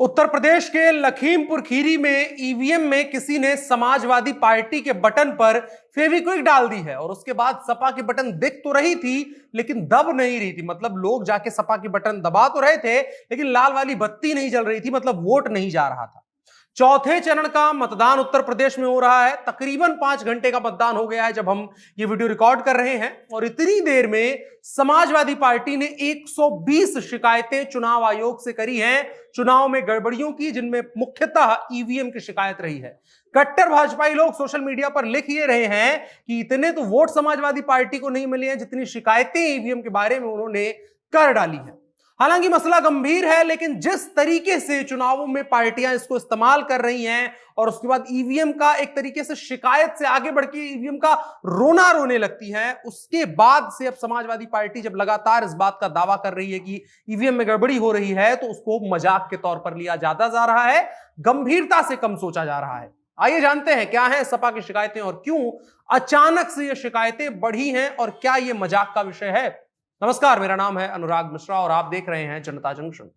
उत्तर प्रदेश के लखीमपुर खीरी में ईवीएम में किसी ने समाजवादी पार्टी के बटन पर फेविक्विक डाल दी है और उसके बाद सपा की बटन दिख तो रही थी लेकिन दब नहीं रही थी। मतलब लोग जाके सपा की बटन दबा तो रहे थे लेकिन लाल वाली बत्ती नहीं जल रही थी, मतलब वोट नहीं जा रहा था। चौथे चरण का मतदान उत्तर प्रदेश में हो रहा है। तकरीबन 5 घंटे का मतदान हो गया है जब हम ये वीडियो रिकॉर्ड कर रहे हैं और इतनी देर में समाजवादी पार्टी ने 120 शिकायतें चुनाव आयोग से करी हैं चुनाव में गड़बड़ियों की, जिनमें मुख्यतः ईवीएम की शिकायत रही है। कट्टर भाजपाई लोग सोशल मीडिया पर लिख ये रहे हैं कि इतने तो वोट समाजवादी पार्टी को नहीं मिले हैं जितनी शिकायतें ईवीएम के बारे में उन्होंने कर डाली हैं। हालांकि मसला गंभीर है, लेकिन जिस तरीके से चुनावों में पार्टियां इसको इस्तेमाल कर रही हैं और उसके बाद ईवीएम का एक तरीके से शिकायत से आगे बढ़ के ईवीएम का रोना रोने लगती है, उसके बाद से अब समाजवादी पार्टी जब लगातार इस बात का दावा कर रही है कि ईवीएम में गड़बड़ी हो रही है तो उसको मजाक के तौर पर लिया जाता जा रहा है, गंभीरता से कम सोचा जा रहा है। आइए जानते हैं क्या है सपा की शिकायतें और क्यों अचानक से ये शिकायतें बढ़ी हैं और क्या ये मजाक का विषय है। नमस्कार, मेरा नाम है अनुराग मिश्रा और आप देख रहे हैं जनता जंक्शन।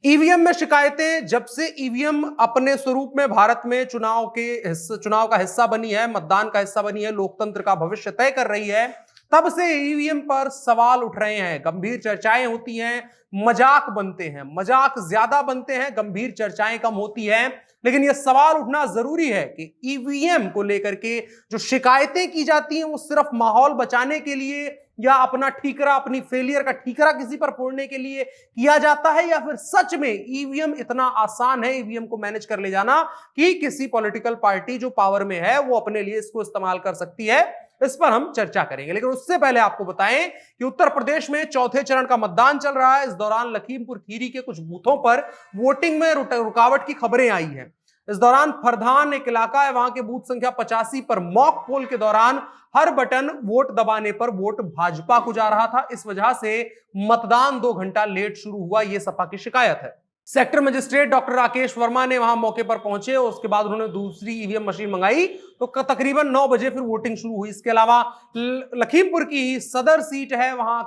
ईवीएम में शिकायतें, जब से ईवीएम अपने स्वरूप में भारत में चुनाव का हिस्सा बनी है, मतदान का हिस्सा बनी है, लोकतंत्र का भविष्य तय कर रही है, तब से ईवीएम पर सवाल उठ रहे हैं, गंभीर चर्चाएं होती हैं, मजाक बनते हैं, मजाक ज्यादा बनते हैं, गंभीर चर्चाएं कम होती हैं। लेकिन यह सवाल उठना जरूरी है कि ईवीएम को लेकर के जो शिकायतें की जाती हैं वो सिर्फ माहौल बचाने के लिए या अपना ठीकरा, अपनी फेलियर का ठीकरा किसी पर फोड़ने के लिए किया जाता है, या फिर सच में ईवीएम इतना आसान है ईवीएम को मैनेज कर ले जाना कि किसी पॉलिटिकल पार्टी जो पावर में है वो अपने लिए इसको इस्तेमाल कर सकती है। इस पर हम चर्चा करेंगे, लेकिन उससे पहले आपको बताएं कि उत्तर प्रदेश में चौथे चरण का मतदान चल रहा है। इस दौरान लखीमपुर खीरी के कुछ बूथों पर वोटिंग में रुकावट की खबरें आई हैं। इस दौरान फरधान एक इलाका है, वहां के बूथ संख्या 85 पर मॉक पोल के दौरान हर बटन वोट दबाने पर वोट भाजपा को जा रहा था। इस वजह से मतदान 2 घंटा लेट शुरू हुआ, यह सपा की शिकायत है। Sector magistrate doctor Rakesh Verma ने वहां मौके पर पहुंचे और उसके बाद उन्होंने दूसरी ईवीएम मशीन मंगाई तो तकरीबन 9 बजे फिर वोटिंग शुरू हुई। इसके अलावा लखीमपुर की सदर सीट है, वहां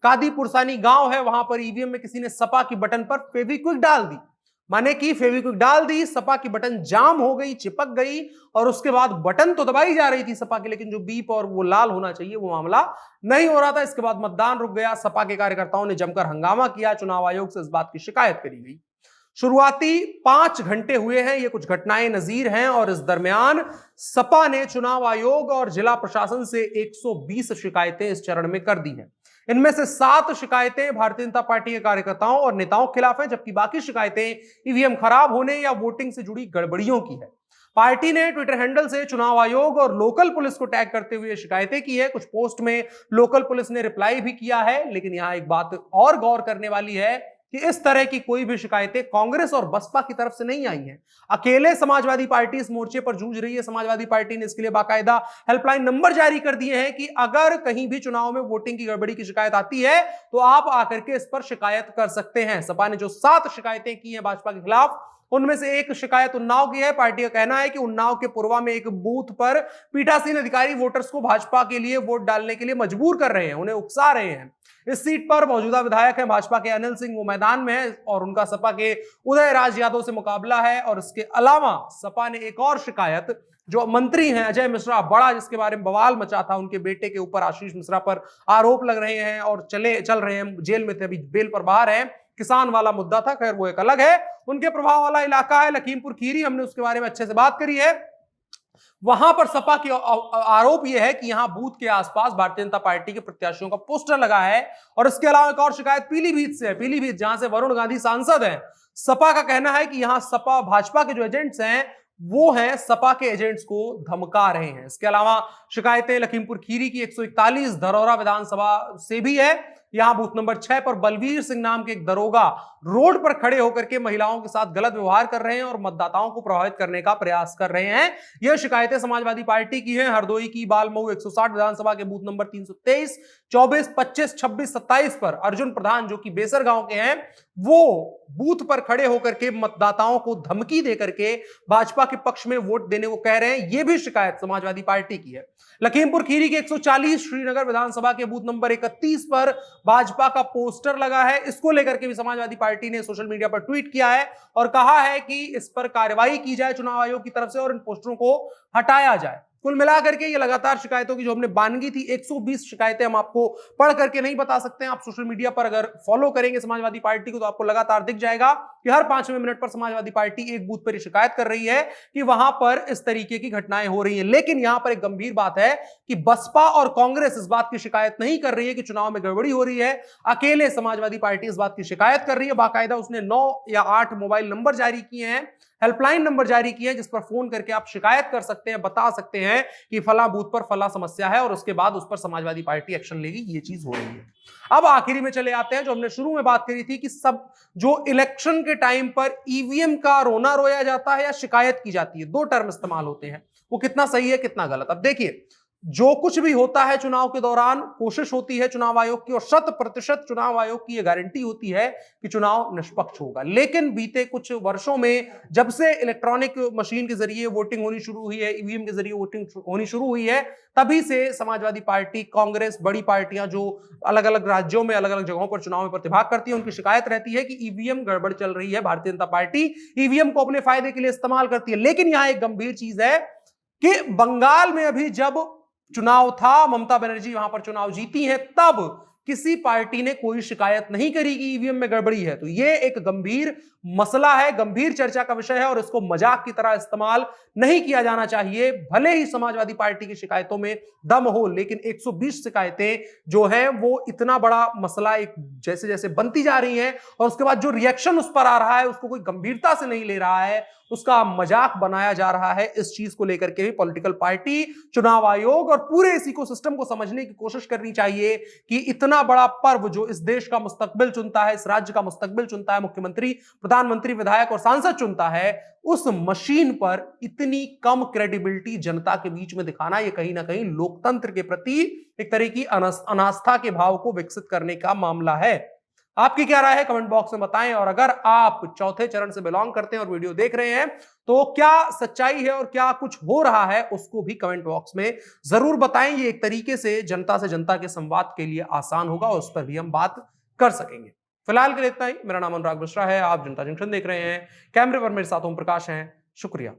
कादीपुरसानी गांव है, वहां पर ईवीएम में किसी ने सपा की बटन पर फेविक्विक डाल दी। माने कि फेविक्विक डाल दी, सपा की बटन जाम हो गई, चिपक गई और उसके बाद बटन तो दबाई जा रही थी सपा की, लेकिन जो बीप और वो लाल होना चाहिए वो मामला नहीं हो रहा था। इसके बाद मतदान रुक गया, सपा के कार्यकर्ताओं ने जमकर हंगामा किया, चुनाव आयोग से इस बात की शिकायत करी गई। शुरुआती 5 घंटे हुए हैं, ये कुछ घटनाएं नजीर हैं और इस दरमियान सपा ने चुनाव आयोग और जिला प्रशासन से 120 शिकायतें इस चरण में कर दी हैं। इनमें से 7 शिकायतें भारतीय जनता पार्टी के कार्यकर्ताओं और नेताओं के खिलाफ हैं, जबकि बाकी शिकायतें ईवीएम खराब होने या वोटिंग से जुड़ी गड़बड़ियों की है। पार्टी ने ट्विटर हैंडल से चुनाव आयोग और लोकल पुलिस को टैग करते हुए शिकायतें की है। कुछ पोस्ट में लोकल पुलिस ने रिप्लाई भी किया है, लेकिन यहां एक बात और गौर करने वाली है कि इस तरह की कोई भी शिकायतें कांग्रेस और बसपा की तरफ से नहीं आई हैं। अकेले समाजवादी पार्टी इस मोर्चे पर जूझ रही है। समाजवादी पार्टी ने इसके लिए बाकायदा हेल्पलाइन नंबर जारी कर दिए हैं कि अगर कहीं भी चुनाव में वोटिंग की गड़बड़ी की शिकायत आती है तो आप आकर के इस पर शिकायत कर सकते हैं। सपा ने जो 7 शिकायतें की हैं भाजपा के खिलाफ, उनमें से एक शिकायत उन्नाव की है। पार्टी का कहना है कि उन्नाव के पुरवा में एक बूथ पर पीठासीन अधिकारी वोटर्स को भाजपा के लिए वोट डालने के लिए मजबूर कर रहे हैं, उन्हें उकसा रहे हैं। इस सीट पर मौजूदा विधायक है भाजपा के अनिल सिंह, वो मैदान में है और उनका सपा के उदय राज यादव से मुकाबला है। और इसके अलावा सपा ने एक और शिकायत, जो मंत्री हैं अजय मिश्रा बड़ा, जिसके बारे में बवाल मचा था, उनके बेटे के ऊपर आशीष मिश्रा पर आरोप लग रहे हैं और चल रहे हैं, जेल में थे, अभी बेल पर बाहर हैं। किसान वाला मुद्दा था, खैर वो एक अलग है। उनके प्रभाव वाला इलाका है लखीमपुर खीरी, हमने उसके बारे में अच्छे से बात करी है। वहां पर सपा की आरोप यह है कि यहां बूथ के आसपास भारतीय जनता पार्टी के प्रत्याशियों का पोस्टर लगा है। और इसके अलावा एक और शिकायत पीलीभीत से है, पीलीभीत जहां से वरुण गांधी सांसद हैं। सपा का कहना है कि यहां सपा भाजपा के जो एजेंट्स हैं वो हैं सपा के एजेंट्स को धमका रहे हैं। इसके अलावा शिकायतें लखीमपुर खीरी की 141 धरौरा विधानसभा से भी है। यहां बूथ नंबर 6 पर बलवीर सिंह नाम के एक दरोगा रोड पर खड़े होकर के महिलाओं के साथ गलत व्यवहार कर रहे हैं और मतदाताओं को प्रभावित करने का प्रयास कर रहे हैं। यह शिकायतें समाजवादी पार्टी की हैं। हरदोई की बालमऊ 160 विधानसभा के बूथ नंबर 323, 24, 25, 26, 27 पर अर्जुन प्रधान, जो कि बेसर गांव के हैं, वो बूथ पर खड़े होकर के मतदाताओं को धमकी देकर के भाजपा के पक्ष में वोट देने को कह रहे हैं। यह भी शिकायत समाजवादी पार्टी की है। लखीमपुर खीरी के 140 श्रीनगर विधानसभा के बूथ नंबर 31 पर भाजपा का पोस्टर लगा है। इसको लेकर के भी समाजवादी पार्टी पार्टी ने सोशल मीडिया पर ट्वीट किया है और कहा है कि इस पर कार्रवाई की जाए चुनाव आयोग की तरफ से और इन पोस्टरों को हटाया जाए। कुल मिलाकर के ये लगातार शिकायतों की जो हमने बानगी थी, 120 शिकायतें हम आपको पढ़ करके नहीं बता सकते हैं। आप सोशल मीडिया पर अगर फॉलो करेंगे समाजवादी पार्टी को तो आपको लगातार दिख जाएगा कि हर 5वें मिनट पर समाजवादी पार्टी एक बूथ पर शिकायत कर रही है कि वहां पर इस तरीके की घटनाएं हो रही हैं। लेकिन यहां पर एक गंभीर बात है कि बसपा और कांग्रेस इस बात की शिकायत नहीं कर रही है कि चुनाव में गड़बड़ी हो रही है। अकेले समाजवादी पार्टी इस बात की शिकायत कर रही है। बाकायदा उसने 9 या 8 मोबाइल नंबर जारी किए हैं, हेल्पलाइन नंबर जारी किए हैं, जिस पर फोन करके आप शिकायत कर सकते हैं, बता सकते हैं कि फला बूथ पर फला समस्या है और उसके बाद उस पर समाजवादी पार्टी एक्शन लेगी। ये चीज हो रही है। अब आखिरी में चले आते हैं जो हमने शुरू में बात करी थी कि सब जो इलेक्शन के टाइम पर ईवीएम का रोना रोया जाता है या शिकायत की जाती है, 2 टर्म इस्तेमाल होते हैं, वो कितना सही है कितना गलत। अब देखिए, जो कुछ भी होता है चुनाव के दौरान, कोशिश होती है चुनाव आयोग की और 100% चुनाव आयोग की यह गारंटी होती है कि चुनाव निष्पक्ष होगा। लेकिन बीते कुछ वर्षों में जब से इलेक्ट्रॉनिक मशीन के जरिए वोटिंग होनी शुरू हुई है, ईवीएम के जरिए वोटिंग होनी शुरू हुई है, तभी से समाजवादी पार्टी, कांग्रेस, बड़ी पार्टियां जो अलग अलग राज्यों में अलग अलग जगहों पर चुनाव में प्रतिभाग करती है, उनकी शिकायत रहती है कि ईवीएम गड़बड़ चल रही है, भारतीय जनता पार्टी ईवीएम को अपने फायदे के लिए इस्तेमाल करती है। लेकिन यहां एक गंभीर चीज है कि बंगाल में अभी जब चुनाव था, ममता बनर्जी वहां पर चुनाव जीती है, तब किसी पार्टी ने कोई शिकायत नहीं करी कि ईवीएम में गड़बड़ी है। तो यह एक गंभीर मसला है, गंभीर चर्चा का विषय है और इसको मजाक की तरह इस्तेमाल नहीं किया जाना चाहिए। भले ही समाजवादी पार्टी की शिकायतों में दम हो, लेकिन 120 शिकायतें जो हैं वो इतना बड़ा मसला एक जैसे जैसे बनती जा रही हैं और उसके बाद जो रिएक्शन उस पर आ रहा है उसको कोई गंभीरता से नहीं ले रहा है, उसका मजाक बनाया जा रहा है। इस चीज को लेकर के भी पॉलिटिकल पार्टी, चुनाव आयोग और पूरे इस इकोसिस्टम को समझने की कोशिश करनी चाहिए कि इतना बड़ा पर्व जो इस देश का मुस्तकबिल चुनता है, इस राज्य का मुस्तकबिल चुनता है, मुख्यमंत्री, प्रधानमंत्री, विधायक और सांसद चुनता है, उस मशीन पर इतनी कम क्रेडिबिलिटी जनता के बीच में दिखाना, यह कहीं ना कहीं लोकतंत्र के प्रति एक तरह की अनास्था के भाव को विकसित करने का मामला है। आपकी क्या राय है कमेंट बॉक्स में बताएं। और अगर आप चौथे चरण से बिलोंग करते हैं और वीडियो देख रहे हैं तो क्या सच्चाई है और क्या कुछ हो रहा है उसको भी कमेंट बॉक्स में जरूर बताएं। ये एक तरीके से जनता के संवाद के लिए आसान होगा और उस पर भी हम बात कर सकेंगे। फिलहाल के लिए इतना ही। मेरा नाम अनुराग मिश्रा है, आप जनता जंक्शन देख रहे हैं। कैमरे पर मेरे साथ ओम प्रकाश हैं। शुक्रिया।